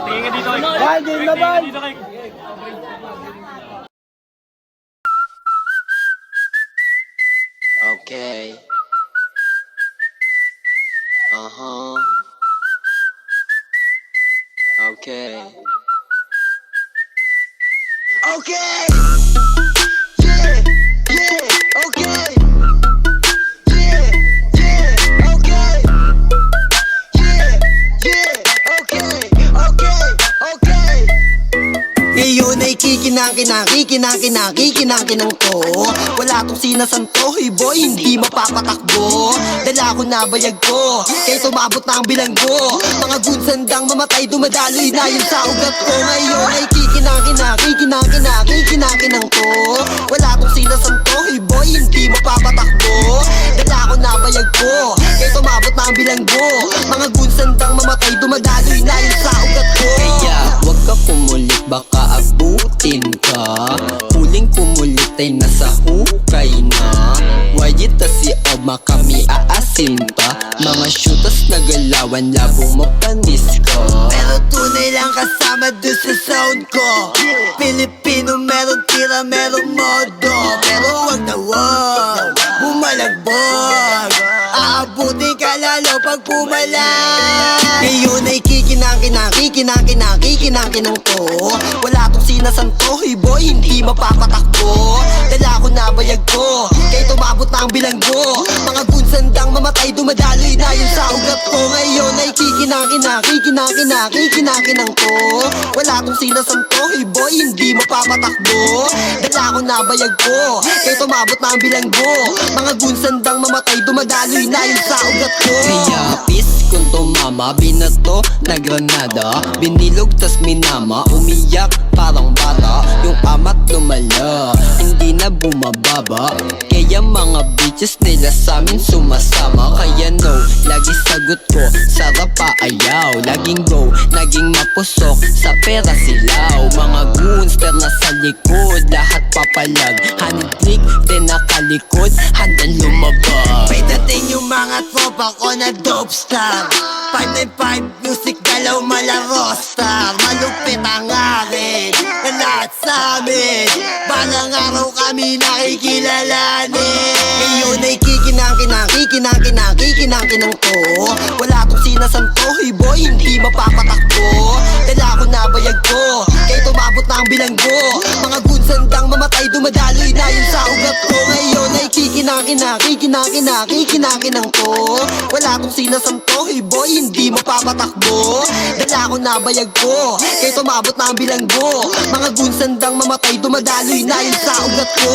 Tingin ka dito. Bal, game na bal! Okay. Okay. Okay. Yeah, yeah, okay. Yeah, yeah, okay. Yeah, yeah, okay. Okay, okay. Ngayon ay kikinang ko. Wala tong sinasanto, hey boy, hindi mapapatakbo. Dala ko na bayag ko, kaya tumabot na ang bilanggo. Mga gunsandang mamatay, dumadaloy na yun sa ugat ko. Ngayon ay kikinang ko. Wala tong sinasanto, hey boy, hindi mapapatakbo. Dala ko na bayag ko, kaya tumabot na ang bilanggo. Mga gunsandang mamatay, dumadaloy na yun sa ugat ko. Kaya wag ka kumulit, baka abutin ka. Huling kumulit ay nasa hukay na. Wajita si Oma, kami aasin pa. Mga shooters na galawan, labong mapanis ka. Pero tunay lang kasama doon sa sound ko. Pilipino, meron tira, meron modo. Pero wag na wag bumalagbag, aabutin ka lalo pag pumalag. Ngayon ay kikinang ko. Wala tong sinasanto, hey boy, hindi mapapatakbo. Dala ko na bayag ko, kaya tumabot na ang bilanggo. Mga gunsandang mamatay, dumadaloy na yun sa ugat ko. Ngayon ay kikinang ko. Wala tong sinasanto, hey boy, hindi mapapatakbo. Dala ko na bayag ko, kaya tumabot na ang bilanggo. Mga gunsandang mamatay, dumadaloy na yun sa ugat ko. Kaya pis kung tumama, binato na granada. Binilog tas minama, umiyak parang bata. Yung amat lumala, hindi na bumababa. Kaya mga bitches nila samin sumasama. Kaya no, lagi sagot ko, sarap pa ayaw. Laging go, naging mapusok, sa pera silaw. Mga goonster na sa likod, lahat papalag. Hand click, din nakalikod, handang lumabag. May dating yung mga tropa ko na dope star. 595 music, dalaw malaro star. Malupit ang akin, na lahat sa amin. Balang araw kami nakikilalanin. Ngayon ay kikinang ko. Wala tong sinasanto, hey boy, hindi mapapatakbo. Dala ko na bayag ko, kaya tumabot na ang bilanggo. Mga gunsandang mamatay, dumadaloy na yun sa ugat ko. Ngayon ay kikinang ko. Wala tong sinasanto, hey boy, hindi mapapatakbo. Dala ko na bayag ko, kaya tumabot na ang bilanggo. Mga gunsandang mamatay, dumadaloy na yun sa ugat ko.